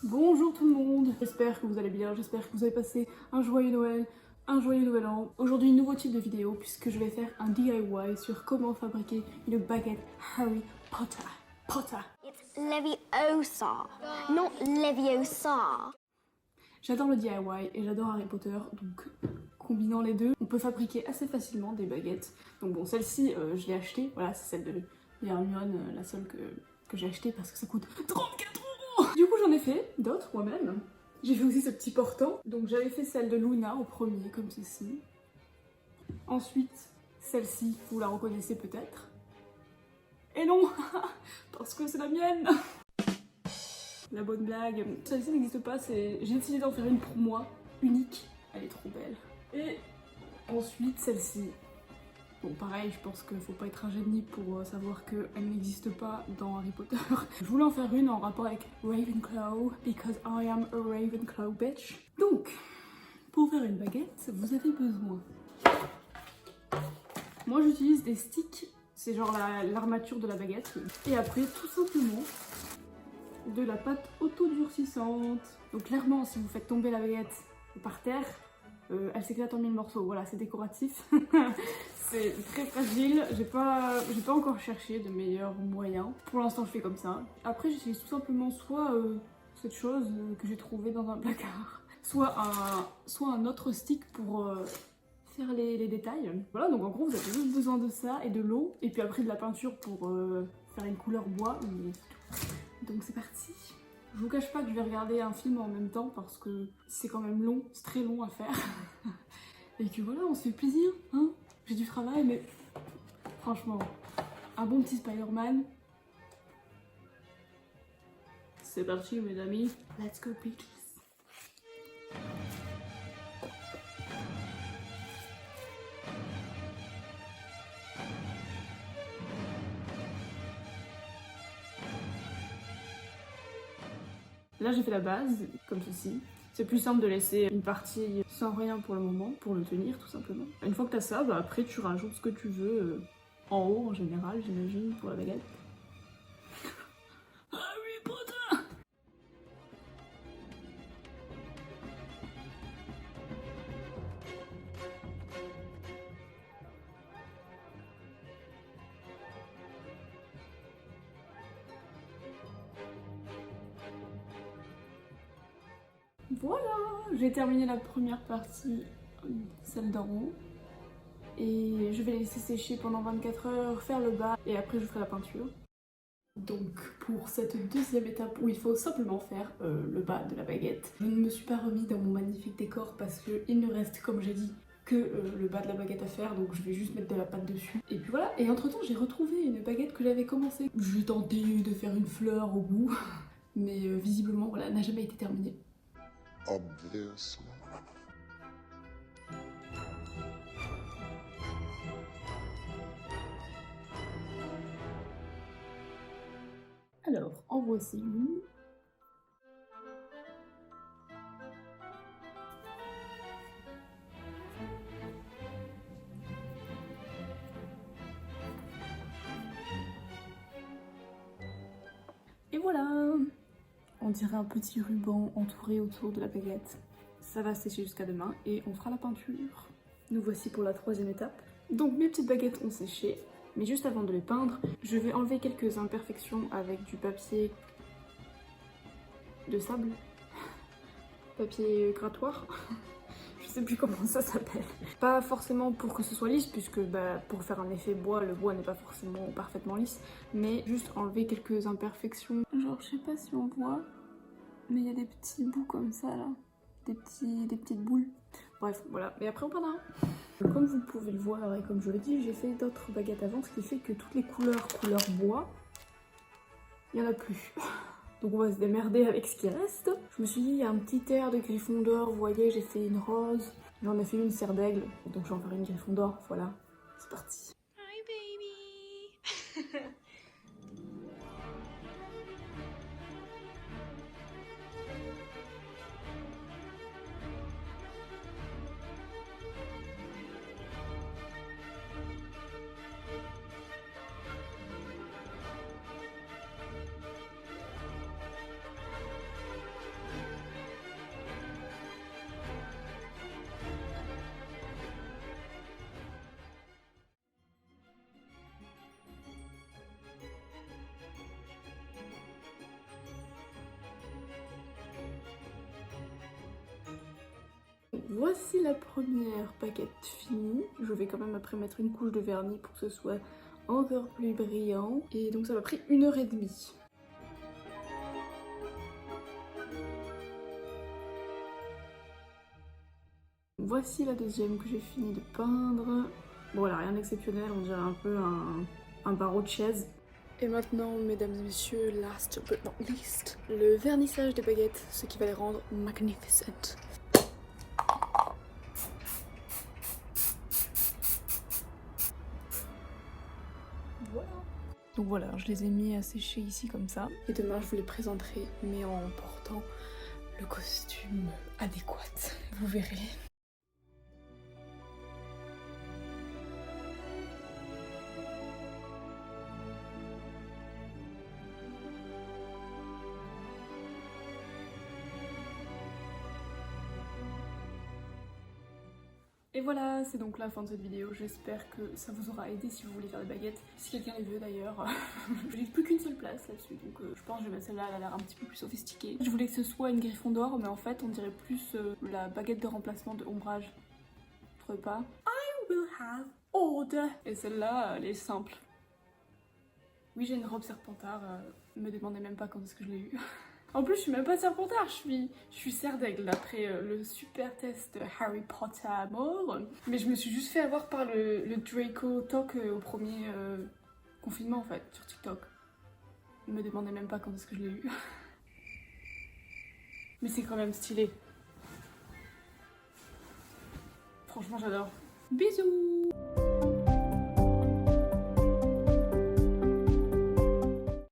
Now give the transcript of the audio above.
Bonjour tout le monde, j'espère que vous allez bien, j'espère que vous avez passé un joyeux Noël, un joyeux nouvel an. Aujourd'hui, nouveau type de vidéo puisque je vais faire un DIY sur comment fabriquer une baguette Harry Potter. It's Leviosa, not Leviosa. J'adore le DIY et j'adore Harry Potter, donc combinant les deux, on peut fabriquer assez facilement des baguettes. Donc bon, celle-ci, je l'ai achetée, voilà, c'est celle de Hermione, la seule que j'ai achetée parce que ça coûte 34 €. Du coup, j'en ai fait d'autres moi-même. J'ai fait aussi ce petit portant. Donc j'avais fait celle de Luna au premier, comme ceci. Ensuite, celle-ci, vous la reconnaissez peut-être. Et non, parce que c'est la mienne. La bonne blague. Celle-ci n'existe pas, j'ai décidé d'en faire une pour moi, unique. Elle est trop belle. Et ensuite, celle-ci. Bon, pareil, je pense qu'il faut pas être un génie pour savoir qu'elle n'existe pas dans Harry Potter. Je voulais en faire une en rapport avec Ravenclaw, because I am a Ravenclaw bitch. Donc, pour faire une baguette, vous avez besoin... Moi, j'utilise des sticks, c'est genre l'armature de la baguette. Et après, tout simplement, de la pâte autodurcissante. Donc clairement, si vous faites tomber la baguette par terre, elle s'éclate en mille morceaux. Voilà, c'est décoratif. C'est très fragile. J'ai pas encore cherché de meilleurs moyens. Pour l'instant, je fais comme ça. Après, j'utilise tout simplement soit cette chose que j'ai trouvée dans un placard, soit un autre stick pour faire les détails. Voilà, donc en gros, vous avez juste besoin de ça et de l'eau. Et puis après, de la peinture pour faire une couleur bois. Donc c'est parti. Je vous cache pas que je vais regarder un film en même temps parce que c'est quand même long, c'est très long à faire. Et que voilà, on se fait plaisir, hein. J'ai du travail, mais franchement, un bon petit Spider-Man. C'est parti mes amis. Let's go bitches. Là j'ai fait la base, comme ceci. C'est plus simple de laisser une partie sans rien pour le moment, pour le tenir tout simplement. Une fois que tu as ça, bah après tu rajoutes ce que tu veux en haut en général, j'imagine, pour la baguette. Harry Potter! Voilà, j'ai terminé la première partie, celle d'en haut. Et je vais les laisser sécher pendant 24 heures, faire le bas et après je ferai la peinture. Donc pour cette deuxième étape où il faut simplement faire le bas de la baguette, je ne me suis pas remis dans mon magnifique décor parce qu'il ne reste, comme j'ai dit, que le bas de la baguette à faire, donc je vais juste mettre de la pâte dessus. Et puis voilà, et entre temps j'ai retrouvé une baguette que j'avais commencé. J'ai tenté de faire une fleur au bout, mais visiblement voilà, n'a jamais été terminée. Obviously. Alors, en voici une. Et voilà! On dirait un petit ruban entouré autour de la baguette. Ça va sécher jusqu'à demain et on fera la peinture. Nous voici pour la troisième étape. Donc mes petites baguettes ont séché, mais juste avant de les peindre, je vais enlever quelques imperfections avec du papier de sable, papier grattoir, je sais plus comment ça s'appelle. Pas forcément pour que ce soit lisse, puisque pour faire un effet bois, le bois n'est pas forcément parfaitement lisse, mais juste enlever quelques imperfections. Genre je sais pas si on voit, mais il y a des petits bouts comme ça là, des petites boules. Bref, voilà, et après on peindra. Comme vous pouvez le voir et comme je l'ai dit, j'ai fait d'autres baguettes avant, ce qui fait que toutes les couleur bois, il n'y en a plus. Donc on va se démerder avec ce qui reste. Je me suis dit, il y a un petit air de Gryffondor, vous voyez, j'ai fait une rose, j'en ai fait une serre d'aigle, donc je vais en faire une Gryffondor, voilà, c'est parti. Hi, baby. Voici la première baguette finie. Je vais quand même après mettre une couche de vernis pour que ce soit encore plus brillant. Et donc ça m'a pris 1h30. Voici la deuxième que j'ai fini de peindre. Bon, voilà, rien d'exceptionnel, on dirait un peu un barreau de chaise. Et maintenant, mesdames et messieurs, last but not least, le vernissage des baguettes, ce qui va les rendre magnificent. Voilà. Donc voilà, je les ai mis à sécher ici comme ça. Et demain, je vous les présenterai, mais en portant le costume adéquat. Vous verrez. Et voilà, c'est donc la fin de cette vidéo. J'espère que ça vous aura aidé si vous voulez faire des baguettes. Si quelqu'un les veut d'ailleurs. Je n'ai plus qu'une seule place là-dessus, donc je pense que je vais mettre celle-là, elle a l'air un petit peu plus sophistiquée. Je voulais que ce soit une Gryffondor, mais en fait on dirait plus la baguette de remplacement de Ombrage. Vous trouvez pas? I will have order. Et celle-là, elle est simple. Oui, j'ai une robe Serpentard, me demandez même pas quand est-ce que je l'ai eue. En plus, je suis même pas Serpentard, je suis Serre d'Aigle d'après le super test Harry Potter mort. Mais je me suis juste fait avoir par le Draco Talk au premier confinement en fait, sur TikTok. Ne me demandez même pas quand est-ce que je l'ai eu. Mais c'est quand même stylé. Franchement, j'adore. Bisous!